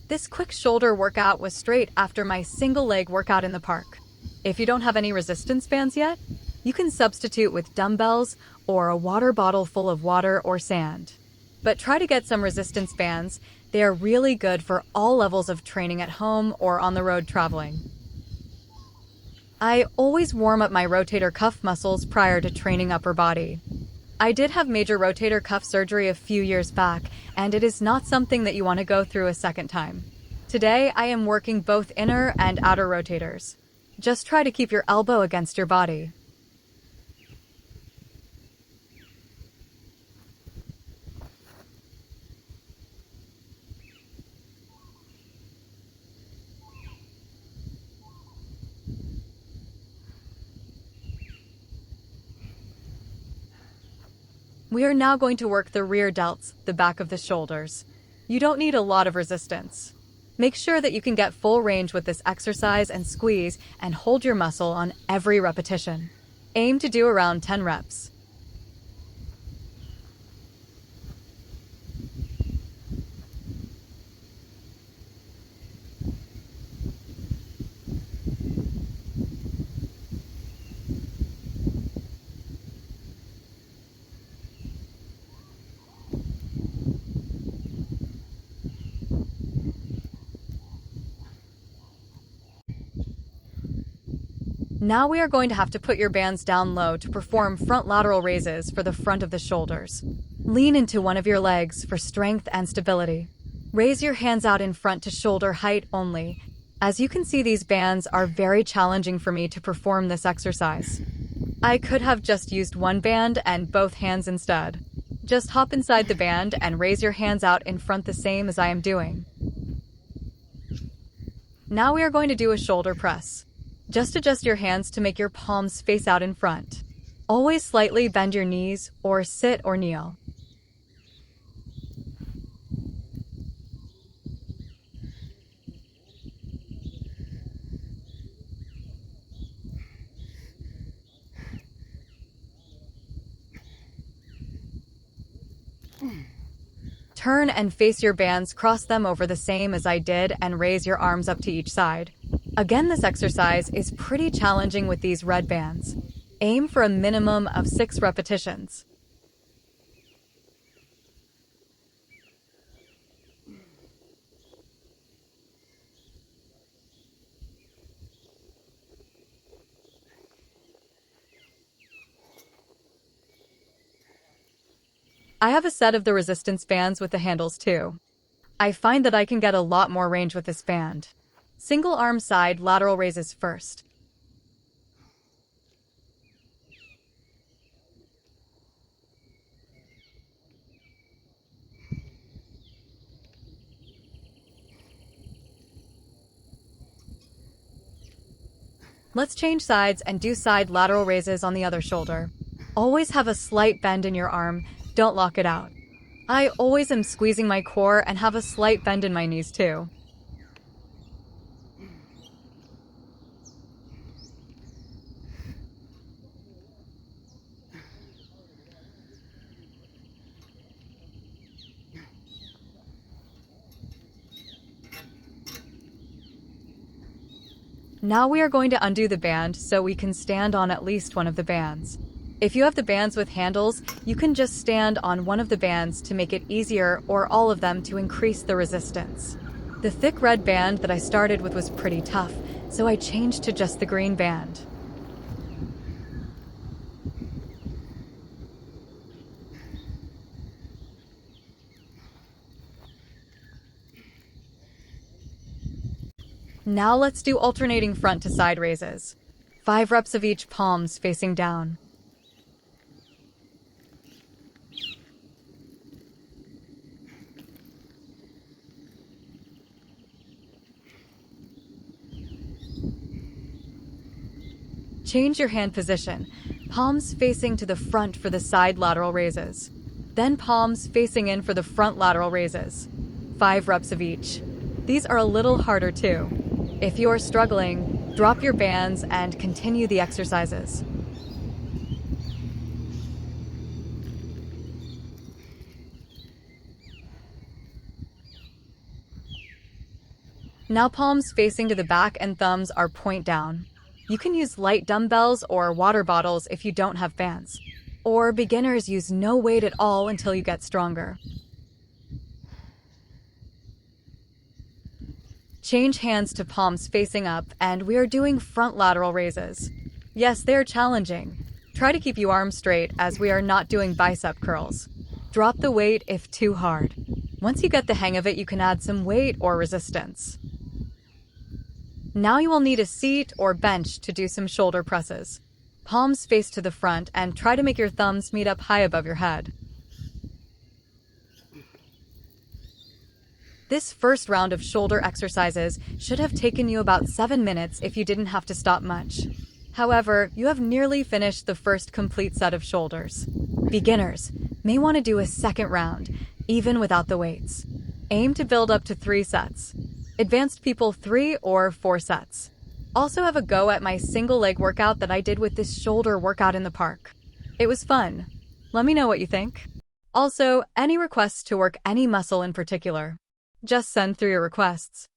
This quick shoulder workout was straight after my single leg workout in the park. If you don't have any resistance bands yet, you can substitute with dumbbells or a water bottle full of water or sand. But try to get some resistance bands. They are really good for all levels of training at home or on the road traveling. I always warm up my rotator cuff muscles prior to training upper body. I did have major rotator cuff surgery a few years back, and it is not something that you want to go through a second time. Today, I am working both inner and outer rotators. Just try to keep your elbow against your body. We are now going to work the rear delts, the back of the shoulders. You don't need a lot of resistance. Make sure that you can get full range with this exercise and squeeze and hold your muscle on every repetition. Aim to do around 10 reps. Now we are going to have to put your bands down low to perform front lateral raises for the front of the shoulders. Lean into one of your legs for strength and stability. Raise your hands out in front to shoulder height only. As you can see, these bands are very challenging for me to perform this exercise. I could have just used one band and both hands instead. Just hop inside the band and raise your hands out in front the same as I am doing. Now we are going to do a shoulder press. Just adjust your hands to make your palms face out in front. Always slightly bend your knees or sit or kneel. Turn and face your bands, cross them over the same as I did, and raise your arms up to each side. Again, this exercise is pretty challenging with these red bands. Aim for a minimum of 6 repetitions. I have a set of the resistance bands with the handles too. I find that I can get a lot more range with this band. Single arm side lateral raises first. Let's change sides and do side lateral raises on the other shoulder. Always have a slight bend in your arm, don't lock it out. I always am squeezing my core and have a slight bend in my knees too. Now we are going to undo the band so we can stand on at least one of the bands. If you have the bands with handles, you can just stand on one of the bands to make it easier, or all of them to increase the resistance. The thick red band that I started with was pretty tough, so I changed to just the green band. Now let's do alternating front to side raises. 5 reps of each, palms facing down. Change your hand position, palms facing to the front for the side lateral raises. Then palms facing in for the front lateral raises. 5 reps of each. These are a little harder too. If you are struggling, drop your bands and continue the exercises. Now palms facing to the back and thumbs are point down. You can use light dumbbells or water bottles if you don't have bands. Or beginners use no weight at all until you get stronger. Change hands to palms facing up, and we are doing front lateral raises. Yes, they are challenging. Try to keep your arms straight as we are not doing bicep curls. Drop the weight if too hard. Once you get the hang of it, you can add some weight or resistance. Now you will need a seat or bench to do some shoulder presses. Palms face to the front and try to make your thumbs meet up high above your head. This first round of shoulder exercises should have taken you about 7 minutes if you didn't have to stop much. However, you have nearly finished the first complete set of shoulders. Beginners may want to do a second round, even without the weights. Aim to build up to 3 sets. Advanced people 3 or 4 sets. Also have a go at my single leg workout that I did with this shoulder workout in the park. It was fun. Let me know what you think. Also, any requests to work any muscle in particular, just send through your requests.